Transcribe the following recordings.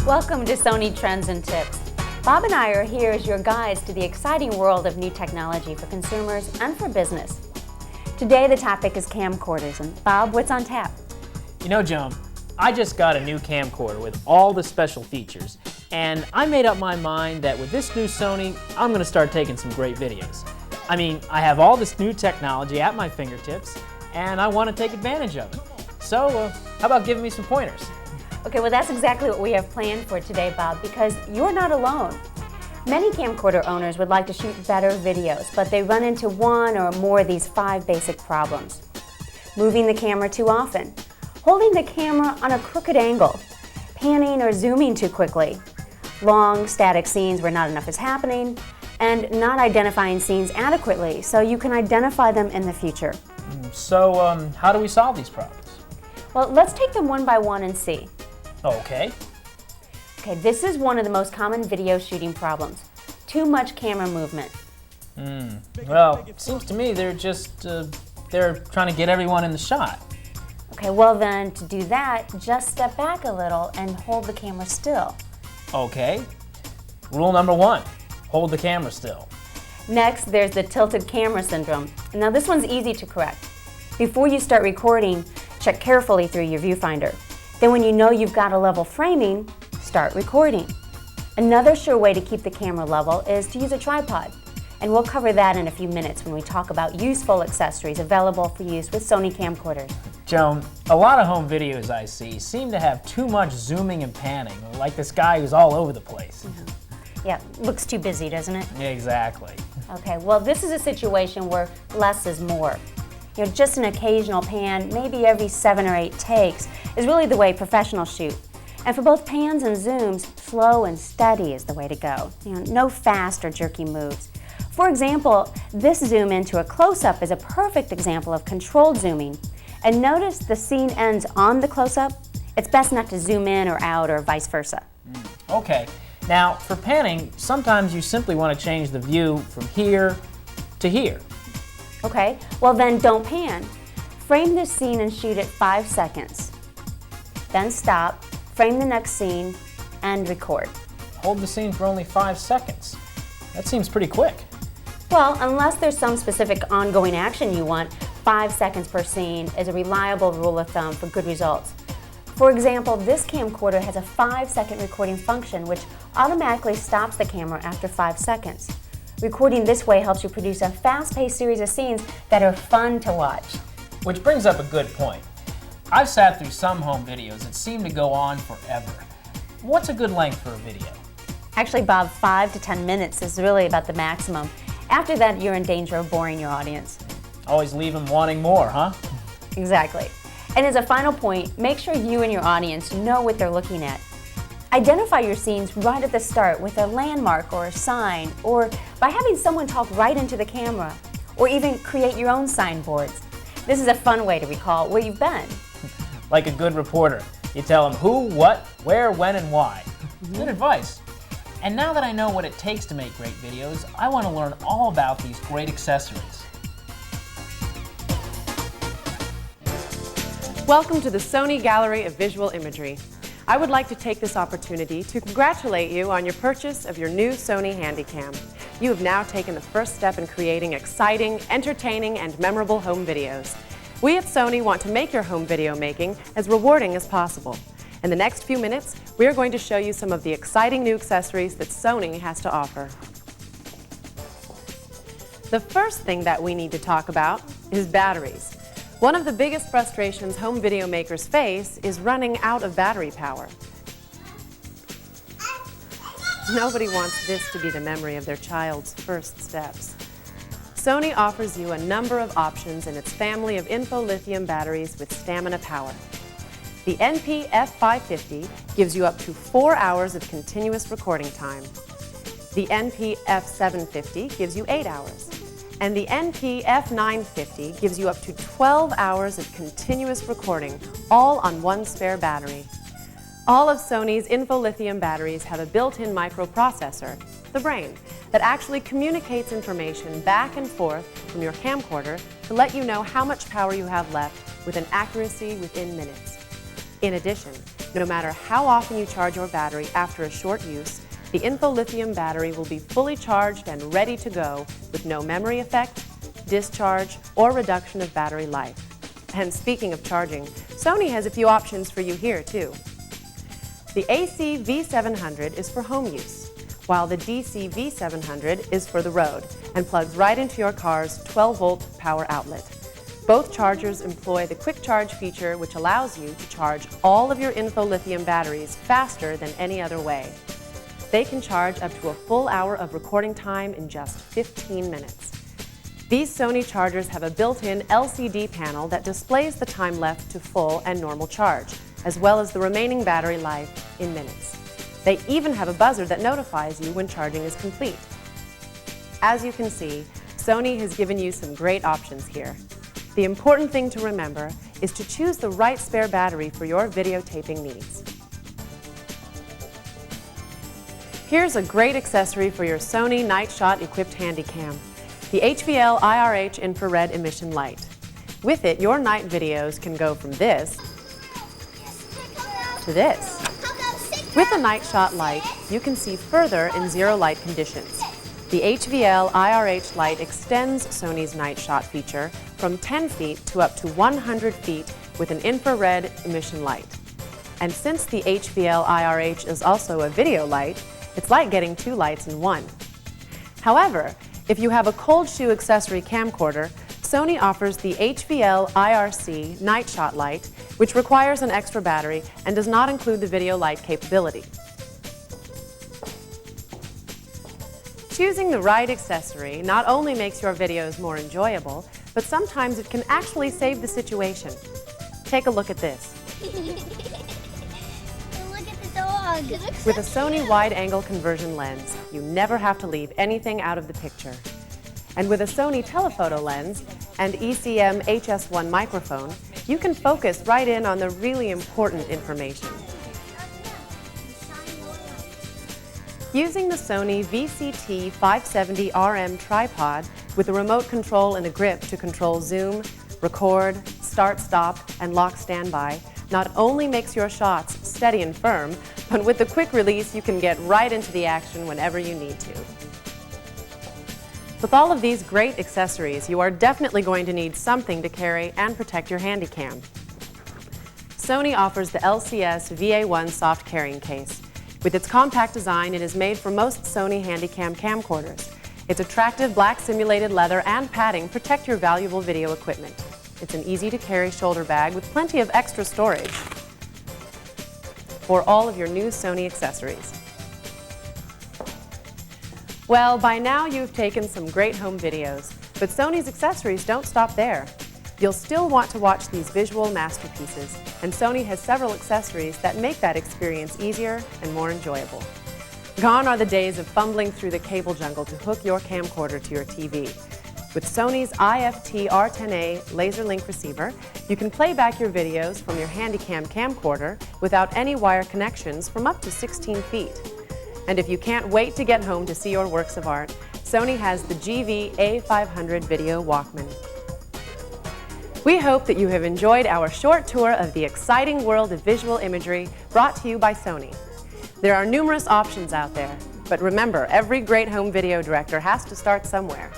Welcome to Sony Trends and Tips. Bob and I are here as your guides to the exciting world of new technology for consumers and for business. Today the topic is camcorders, and Bob, what's on tap? You know, Joan, I just got a new camcorder with all the special features, and I made up my mind that with this new Sony, I'm going to start taking some great videos. I mean, I have all this new technology at my fingertips, and I want to take advantage of it. So, how about giving me some pointers? Okay, well that's exactly what we have planned for today, Bob, because you're not alone. Many camcorder owners would like to shoot better videos, but they run into one or more of these 5 basic problems. Moving the camera too often, holding the camera on a crooked angle, panning or zooming too quickly, long static scenes where not enough is happening, and not identifying scenes adequately so you can identify them in the future. So, how do we solve these problems? Well, let's take them one by one and see. Okay. Okay, this is one of the most common video shooting problems. Too much camera movement. Well, it seems to me they're just, they're trying to get everyone in the shot. Okay, well then, to do that, just step back a little and hold the camera still. Okay. Rule number 1, hold the camera still. Next, there's the tilted camera syndrome. Now this one's easy to correct. Before you start recording, check carefully through your viewfinder. Then when you know you've got a level framing, start recording. Another sure way to keep the camera level is to use a tripod. And we'll cover that in a few minutes when we talk about useful accessories available for use with Sony camcorders. Joan, a lot of home videos I see seem to have too much zooming and panning, like this guy who's all over the place. Yeah, looks too busy, doesn't it? Exactly. Okay, well this is a situation where less is more. You know, just an occasional pan, maybe every 7 or 8 takes, is really the way professionals shoot. And for both pans and zooms, slow and steady is the way to go. You know, no fast or jerky moves. For example, this zoom into a close-up is a perfect example of controlled zooming. And notice the scene ends on the close-up. It's best not to zoom in or out or vice versa. Okay. Now, for panning, sometimes you simply want to change the view from here to here. Okay, well then don't pan. Frame this scene and shoot it 5 seconds. Then stop, frame the next scene, and record. Hold the scene for only 5 seconds. That seems pretty quick. Well, unless there's some specific ongoing action you want, 5 seconds per scene is a reliable rule of thumb for good results. For example, this camcorder has a 5-second recording function which automatically stops the camera after 5 seconds. Recording this way helps you produce a fast-paced series of scenes that are fun to watch. Which brings up a good point. I've sat through some home videos that seem to go on forever. What's a good length for a video? Actually, Bob, 5 to 10 minutes is really about the maximum. After that, you're in danger of boring your audience. Always leave them wanting more, huh? Exactly. And as a final point, make sure you and your audience know what they're looking at. Identify your scenes right at the start with a landmark or a sign, or by having someone talk right into the camera, or even create your own signboards. This is a fun way to recall where you've been. Like a good reporter, you tell them who, what, where, when, and why. Good advice. And now that I know what it takes to make great videos, I want to learn all about these great accessories. Welcome to the Sony Gallery of Visual Imagery. I would like to take this opportunity to congratulate you on your purchase of your new Sony Handycam. You have now taken the first step in creating exciting, entertaining, and memorable home videos. We at Sony want to make your home video making as rewarding as possible. In the next few minutes, we are going to show you some of the exciting new accessories that Sony has to offer. The first thing that we need to talk about is batteries. One of the biggest frustrations home video makers face is running out of battery power. Nobody wants this to be the memory of their child's first steps. Sony offers you a number of options in its family of info-lithium batteries with stamina power. The NP-F550 gives you up to 4 hours of continuous recording time. The NP-F750 gives you 8 hours. And the NP-F950 gives you up to 12 hours of continuous recording, all on one spare battery. All of Sony's info-lithium batteries have a built-in microprocessor, the brain, that actually communicates information back and forth from your camcorder to let you know how much power you have left with an accuracy within minutes. In addition, No matter how often you charge your battery after a short use, the InfoLithium battery will be fully charged and ready to go with no memory effect, discharge, or reduction of battery life. And speaking of charging, Sony has a few options for you here too. The AC V700 is for home use, while the DC V700 is for the road and plugs right into your car's 12-volt power outlet. Both chargers employ the quick charge feature, which allows you to charge all of your InfoLithium batteries faster than any other way. They can charge up to a full hour of recording time in just 15 minutes. These Sony chargers have a built-in LCD panel that displays the time left to full and normal charge, as well as the remaining battery life in minutes. They even have a buzzer that notifies you when charging is complete. As you can see, Sony has given you some great options here. The important thing to remember is to choose the right spare battery for your videotaping needs. Here's a great accessory for your Sony Night Shot equipped Handycam, the HVL IRH infrared emission light. With it, your night videos can go from this to this. With a Night Shot light, you can see further in zero light conditions. The HVL IRH light extends Sony's Night Shot feature from 10 feet to up to 100 feet with an infrared emission light. And since the HVL IRH is also a video light, it's like getting two lights in one. However, if you have a cold shoe accessory camcorder, Sony offers the HVL IRC Night Shot light, which requires an extra battery and does not include the video light capability. Choosing the right accessory not only makes your videos more enjoyable, but sometimes it can actually save the situation. Take a look at this. With a Sony wide-angle conversion lens, you never have to leave anything out of the picture. And with a Sony telephoto lens and ECM HS1 microphone, you can focus right in on the really important information. Using the Sony VCT 570RM tripod with a remote control and a grip to control zoom, record, start, stop, and lock standby not only makes your shots steady and firm, but with the quick release you can get right into the action whenever you need to. With all of these great accessories, you are definitely going to need something to carry and protect your Handycam. Sony offers the LCS VA1 soft carrying case. With its compact design, it is made for most Sony Handycam camcorders. Its attractive black simulated leather and padding protect your valuable video equipment. It's an easy-to-carry shoulder bag with plenty of extra storage for all of your new Sony accessories. Well, by now you've taken some great home videos, but Sony's accessories don't stop there. You'll still want to watch these visual masterpieces, and Sony has several accessories that make that experience easier and more enjoyable. Gone are the days of fumbling through the cable jungle to hook your camcorder to your TV. With Sony's IFT R10A laser link receiver, you can play back your videos from your Handycam camcorder without any wire connections from up to 16 feet. And if you can't wait to get home to see your works of art, Sony has the GV A500 Video Walkman. We hope that you have enjoyed our short tour of the exciting world of visual imagery brought to you by Sony. There are numerous options out there, but remember, every great home video director has to start somewhere.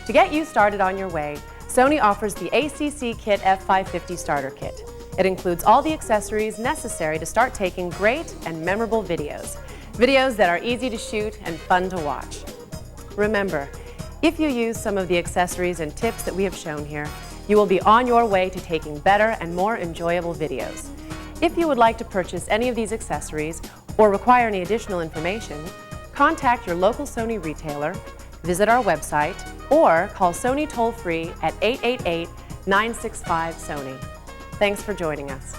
To get you started on your way, Sony offers the ACC Kit F550 Starter Kit. It includes all the accessories necessary to start taking great and memorable videos. Videos that are easy to shoot and fun to watch. Remember, if you use some of the accessories and tips that we have shown here, you will be on your way to taking better and more enjoyable videos. If you would like to purchase any of these accessories or require any additional information, contact your local Sony retailer, visit our website, or call Sony toll-free at 888-965-SONY. Thanks for joining us.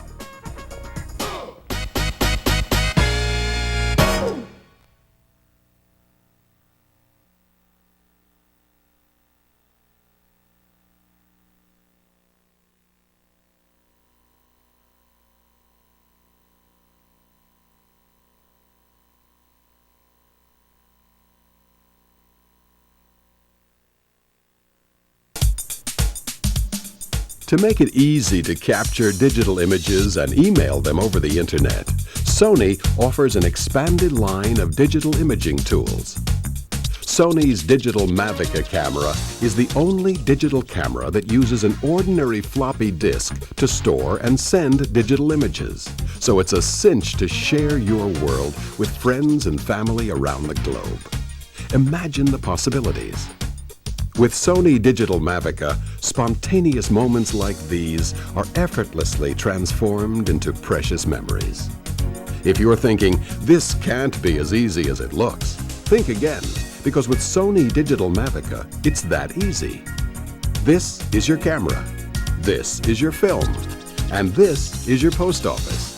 To make it easy to capture digital images and email them over the internet, Sony offers an expanded line of digital imaging tools. Sony's digital Mavica camera is the only digital camera that uses an ordinary floppy disk to store and send digital images. So it's a cinch to share your world with friends and family around the globe. Imagine the possibilities. With Sony Digital Mavica, spontaneous moments like these are effortlessly transformed into precious memories. If you're thinking, this can't be as easy as it looks, think again, because with Sony Digital Mavica, it's that easy. This is your camera, this is your film, and this is your post office.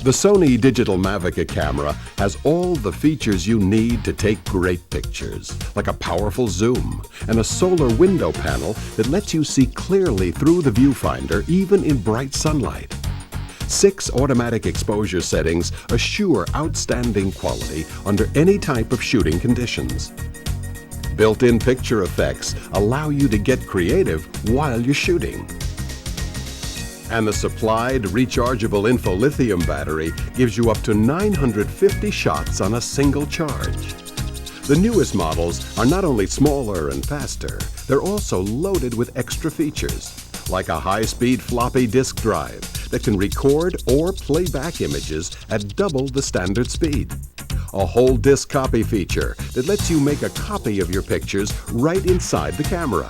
The Sony Digital Mavica camera has all the features you need to take great pictures, like a powerful zoom and a solar window panel that lets you see clearly through the viewfinder even in bright sunlight. 6 automatic exposure settings assure outstanding quality under any type of shooting conditions. Built-in picture effects allow you to get creative while you're shooting. And the supplied rechargeable info-lithium battery gives you up to 950 shots on a single charge. The newest models are not only smaller and faster, they're also loaded with extra features, like a high-speed floppy disk drive that can record or play back images at double the standard speed. A whole disk copy feature that lets you make a copy of your pictures right inside the camera.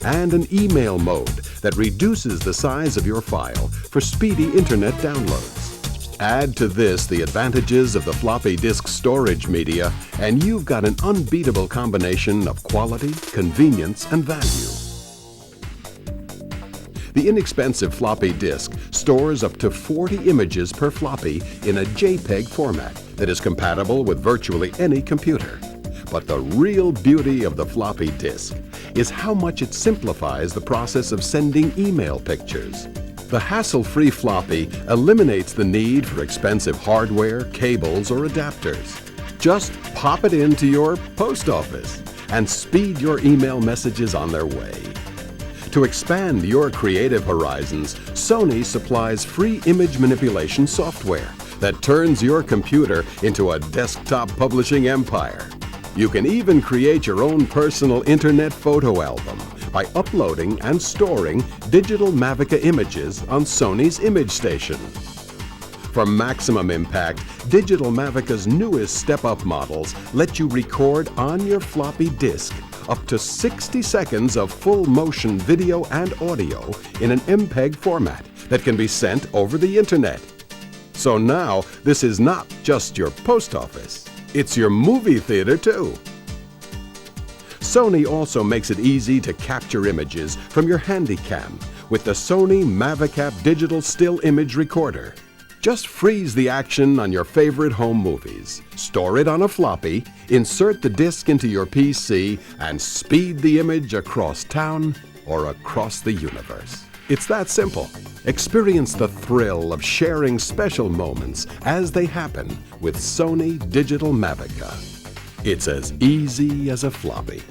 And an email mode that reduces the size of your file for speedy internet downloads. Add to this the advantages of the floppy disk storage media, and you've got an unbeatable combination of quality, convenience, and value. The inexpensive floppy disk stores up to 40 images per floppy in a JPEG format that is compatible with virtually any computer. But the real beauty of the floppy disk is how much it simplifies the process of sending email pictures. The hassle-free floppy eliminates the need for expensive hardware, cables, or adapters. Just pop it into your post office and speed your email messages on their way. To expand your creative horizons, Sony supplies free image manipulation software that turns your computer into a desktop publishing empire. You can even create your own personal internet photo album by uploading and storing digital Mavica images on Sony's Image Station. For maximum impact, Digital Mavica's newest step-up models let you record on your floppy disk up to 60 seconds of full-motion video and audio in an MPEG format that can be sent over the internet. So now, this is not just your post office, it's your movie theater too. Sony also makes it easy to capture images from your Handycam with the Sony Mavicap Digital Still Image Recorder. Just freeze the action on your favorite home movies, store it on a floppy, insert the disc into your PC, and speed the image across town or across the universe. It's that simple. Experience the thrill of sharing special moments as they happen with Sony Digital Mavica. It's as easy as a floppy.